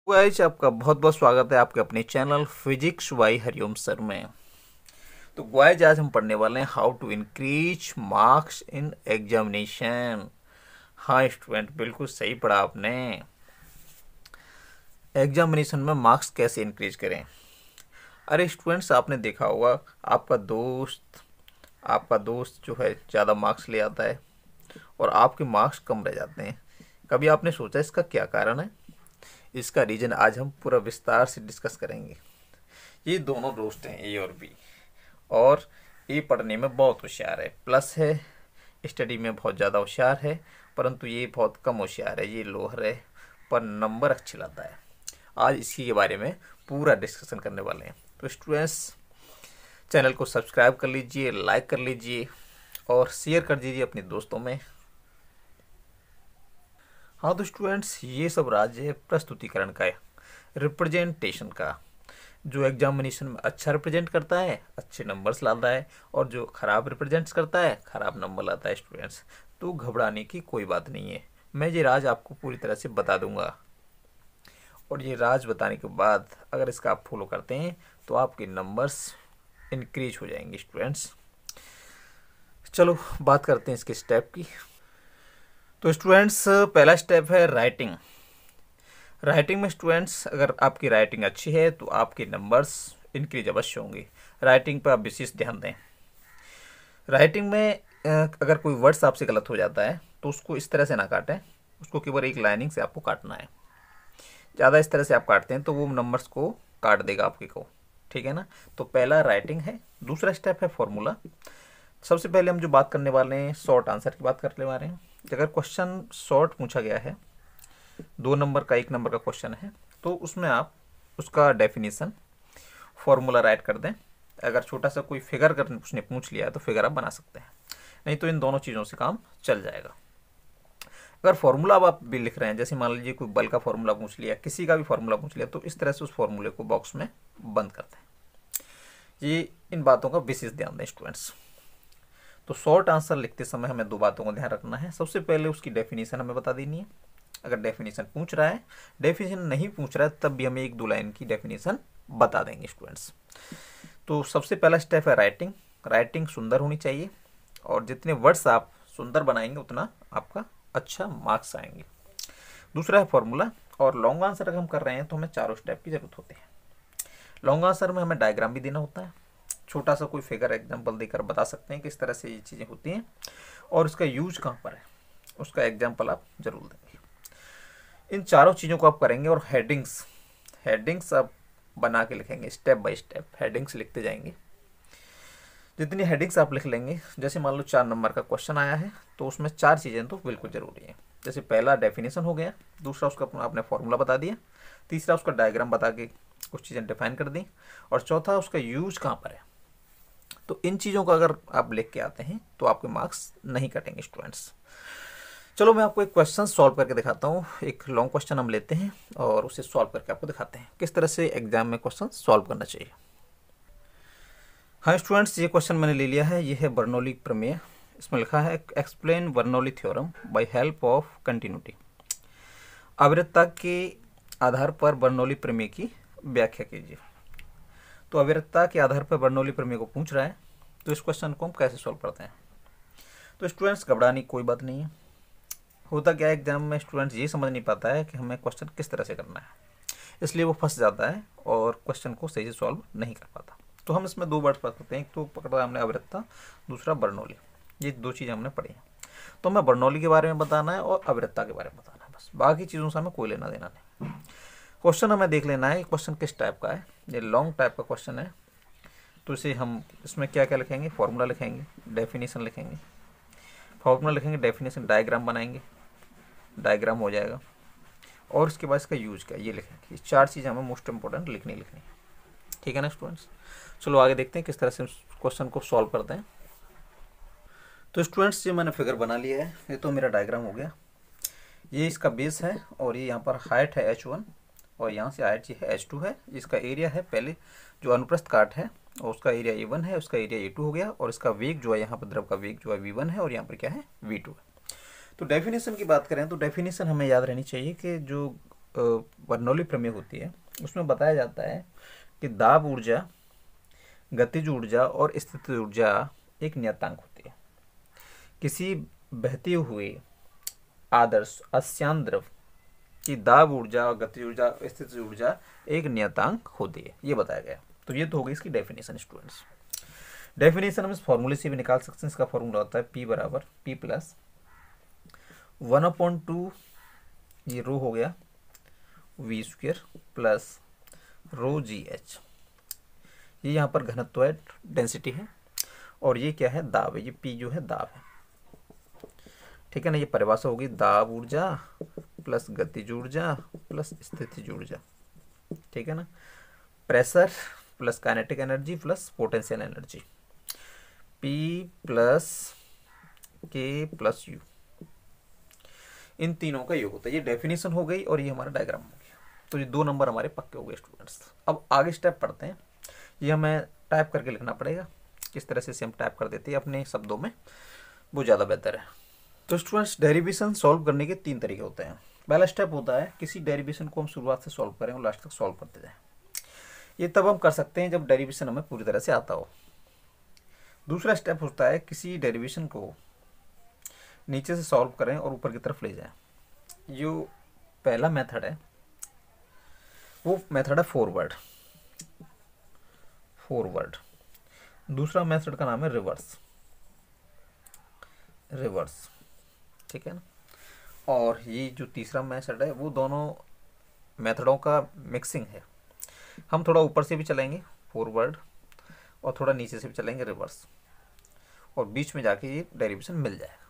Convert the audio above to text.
Guys आपका बहुत बहुत स्वागत है आपके अपने channel physics by Hariom sir में। तो गाइस आज हम पढ़ने वाले हैं how to increase marks in examination. हाँ स्टूडेंट, बिल्कुल सही पढ़ा आपने। एग्जामिनेशन में मार्क्स कैसे इंक्रीज करें। अरे स्टूडेंट्स, आपने देखा होगा आपका दोस्त जो है ज़्यादा मार्क्स ले आता है और आपके मार्क्स कम रह जाते हैं। कभी आपने सोचा इसका क्या कारण है? इसका रीज़न आज हम पूरा विस्तार से डिस्कस करेंगे। ये दोनों दोस्त हैं, ए और बी, और ए पढ़ने में बहुत होशियार है, प्लस है स्टडी में बहुत ज़्यादा होशियार है, परंतु ये बहुत कम होशियार है, ये लोअर है पर नंबर अच्छे लाता है। आज इसी के बारे में पूरा डिस्कशन करने वाले हैं। तो स्टूडेंट्स, चैनल को सब्सक्राइब कर लीजिए, लाइक कर लीजिए और शेयर कर दीजिए अपने दोस्तों में। हाँ तो स्टूडेंट्स, ये सब राज है प्रस्तुतिकरण का, रिप्रेजेंटेशन का। जो एग्जामिनेशन में अच्छा रिप्रेजेंट करता है अच्छे नंबर्स लाता है, और जो खराब रिप्रेजेंट्स करता है खराब नंबर लाता है। स्टूडेंट्स, तो घबराने की कोई बात नहीं है, मैं ये राज आपको पूरी तरह से बता दूंगा, और ये राज बताने के बाद अगर इसका आप फॉलो करते हैं तो आपके नंबर्स इंक्रीज हो जाएंगे। स्टूडेंट्स चलो बात करते हैं इसके स्टेप की। तो स्टूडेंट्स, पहला स्टेप है राइटिंग। राइटिंग में स्टूडेंट्स, अगर आपकी राइटिंग अच्छी है तो आपके नंबर्स इंक्रीज अवश्य होंगे। राइटिंग पर आप विशेष ध्यान दें। राइटिंग में अगर कोई वर्ड्स आपसे गलत हो जाता है तो उसको इस तरह से ना काटें, उसको केवल एक लाइनिंग से आपको काटना है। ज़्यादा इस तरह से आप काटते हैं तो वो नंबर्स को काट देगा आपके को, ठीक है ना। तो पहला राइटिंग है। दूसरा स्टेप है फॉर्मूला। सबसे पहले हम जो बात करने वाले हैं शॉर्ट आंसर की बात करने वाले हैं। अगर क्वेश्चन शॉर्ट पूछा गया है, 2 नंबर का 1 नंबर का क्वेश्चन है, तो उसमें आप उसका डेफिनेशन फॉर्मूला राइट कर दें। अगर छोटा सा कोई फिगर कर उसने पूछ लिया है तो फिगर आप बना सकते हैं, नहीं तो इन दोनों चीज़ों से काम चल जाएगा। अगर फॉर्मूला अब आप भी लिख रहे हैं, जैसे मान लीजिए कोई बल का फॉर्मूला पूछ लिया, किसी का भी फॉर्मूला पूछ लिया, तो इस तरह से उस फॉर्मूले को बॉक्स में बंद कर दें। ये इन बातों का विशेष ध्यान दें स्टूडेंट्स। तो शॉर्ट आंसर लिखते समय हमें 2 बातों का ध्यान रखना है। सबसे पहले उसकी डेफिनेशन हमें बता देनी है, अगर डेफिनेशन पूछ रहा है। डेफिनेशन नहीं पूछ रहा है तब भी हमें 1-2 लाइन की डेफिनेशन बता देंगे स्टूडेंट्स। तो सबसे पहला स्टेप है राइटिंग। राइटिंग सुंदर होनी चाहिए, और जितने वर्ड्स आप सुंदर बनाएंगे उतना आपका अच्छा मार्क्स आएंगे। दूसरा है फॉर्मूला। और लॉन्ग आंसर अगर हम कर रहे हैं तो हमें 4 स्टेप की जरूरत होती है। लॉन्ग आंसर में हमें डायग्राम भी देना होता है, छोटा सा कोई फिगर एग्जाम्पल देकर बता सकते हैं किस तरह से ये चीज़ें होती हैं, और इसका यूज कहाँ पर है उसका एग्जाम्पल आप जरूर देंगे। इन चारों चीज़ों को आप करेंगे, और हेडिंग्स आप बना के लिखेंगे स्टेप बाय स्टेप। हेडिंग्स लिखते जाएंगे। जितनी हेडिंग्स आप लिख लेंगे, जैसे मान लो 4 नंबर का क्वेश्चन आया है तो उसमें 4 चीज़ें तो बिल्कुल ज़रूरी है। जैसे पहला डेफिनेशन हो गया, दूसरा उसका आपने फॉर्मूला बता दिया, तीसरा उसका डायग्राम बता के कुछ चीज़ें डिफाइन कर दी, और चौथा उसका यूज कहाँ पर है। तो इन चीज़ों को अगर आप लिख के आते हैं तो आपके मार्क्स नहीं कटेंगे स्टूडेंट्स। चलो मैं आपको एक क्वेश्चन सॉल्व करके दिखाता हूँ। एक लॉन्ग क्वेश्चन हम लेते हैं और उसे सॉल्व करके आपको दिखाते हैं किस तरह से एग्जाम में क्वेश्चन सॉल्व करना चाहिए। हाँ स्टूडेंट्स, ये क्वेश्चन मैंने ले लिया है। ये है बर्नौली प्रमेय। इसमें लिखा है explain Bernoulli theorem by help of continuity. अविरतता के आधार पर बर्नौली प्रमेय की व्याख्या कीजिए। तो अविरतता के आधार पर बर्नौली प्रमेय को पूछ रहा है, तो इस क्वेश्चन को हम कैसे सॉल्व करते हैं। तो स्टूडेंट्स, घबराने की कोई बात नहीं है। होता क्या है, एग्जाम में स्टूडेंट्स ये समझ नहीं पाता है कि हमें क्वेश्चन किस तरह से करना है, इसलिए वो फंस जाता है और क्वेश्चन को सही से सॉल्व नहीं कर पाता। तो हम इसमें 2 वर्ड पकड़ते हैं, एक तो पकड़ा हमने अविरतता, दूसरा बर्नौली। ये 2 चीज़ें हमने पढ़ी हैं। तो हमें बर्नौली के बारे में बताना है और अविरतता के बारे में बताना है, बस। बाकी चीज़ों से हमें कोई लेना देना नहीं। क्वेश्चन हमें देख लेना है क्वेश्चन किस टाइप का है। ये लॉन्ग टाइप का क्वेश्चन है, तो इसे हम इसमें क्या क्या लिखेंगे, फॉर्मूला लिखेंगे, डेफिनेशन लिखेंगे, फॉर्मूला लिखेंगे, डेफिनेशन, डायग्राम बनाएंगे, डायग्राम हो जाएगा, और उसके बाद इसका यूज क्या ये लिखेंगे। ये 4 चीज़ें हमें मोस्ट इंपॉर्टेंट लिखनी है, ठीक है ना स्टूडेंट्स। चलो आगे देखते हैं किस तरह से क्वेश्चन को सॉल्व करते हैं। तो स्टूडेंट्स, ये मैंने फिगर बना लिया है। ये तो मेरा डायग्राम हो गया। ये इसका बेस है, और ये यहाँ पर हाइट है h1, और यहाँ से हाइट ये है h2 है। इसका एरिया है, पहले जो अनुप्रस्थ काट है और उसका एरिया a1 है, उसका एरिया a2 हो गया, और इसका वेग जो है यहाँ पर द्रव का वेग जो है v1 है, और यहाँ पर क्या है v2 है। तो डेफिनेशन की बात करें तो डेफिनेशन हमें याद रहनी चाहिए कि जो बर्नौली प्रमेय होती है उसमें बताया जाता है कि दाब ऊर्जा, गतिज ऊर्जा और स्थितिज ऊर्जा एक नियतांक होती है। किसी बहते हुए आदर्श अश्यान द्रव की दाब ऊर्जा और गतिज ऊर्जा और स्थितिज ऊर्जा एक नियतांक होती है, ये बताया गया। तो ये तो हो गई इसकी डेफिनेशन स्टूडेंट्स। डेफिनेशन हम इस फॉर्मूले से भी निकाल सकते हैं। इसका फॉर्मूला होता है P बराबर P प्लस 1/2 ये रो हो गया V स्क्वेयर प्लस रो GH। ये यहाँ पर घनत्व है, डेंसिटी है, और ये क्या है, दाब है। ये P जो है दाब है, ठीक है ना। ये परिभाषा होगी दाब ऊर्जा प्लस गतिज ऊर्जा प्लस स्थितिज ऊर्जा, ठीक है ना। Pressure plus kinetic energy plus potential energy, P plus K plus U, इन तीनों का योग होता है। ये डेफिनेशन हो गई और ये हमारा डायग्राम हो गया। तो ये 2 नंबर हमारे पक्के हो गए स्टूडेंट्स। अब आगे स्टेप पढ़ते हैं। ये हमें टाइप करके लिखना पड़ेगा, किस तरह से हम टाइप कर देते हैं अपने शब्दों में, वो ज़्यादा बेहतर है। तो स्टूडेंट्स डेरिवेशन सॉल्व करने के 3 तरीके होते हैं। पहला स्टेप होता है किसी डेरिवेशन को हम शुरुआत से सॉल्व करें और लास्ट तक सॉल्व करते जाएं। ये तब हम कर सकते हैं जब डेरिवेशन हमें पूरी तरह से आता हो। दूसरा स्टेप होता है किसी डेरिवेशन को नीचे से सॉल्व करें और ऊपर की तरफ ले जाएं। जो पहला मेथड है वो मेथड है फॉरवर्ड। दूसरा मेथड का नाम है रिवर्स, ठीक है ना। और ये जो तीसरा मेथड है वो दोनों मेथडों का मिक्सिंग है। हम थोड़ा ऊपर से भी चलेंगे फॉरवर्ड और थोड़ा नीचे से भी चलेंगे रिवर्स, और बीच में जाके ये डेरिवेशन मिल जाएगा।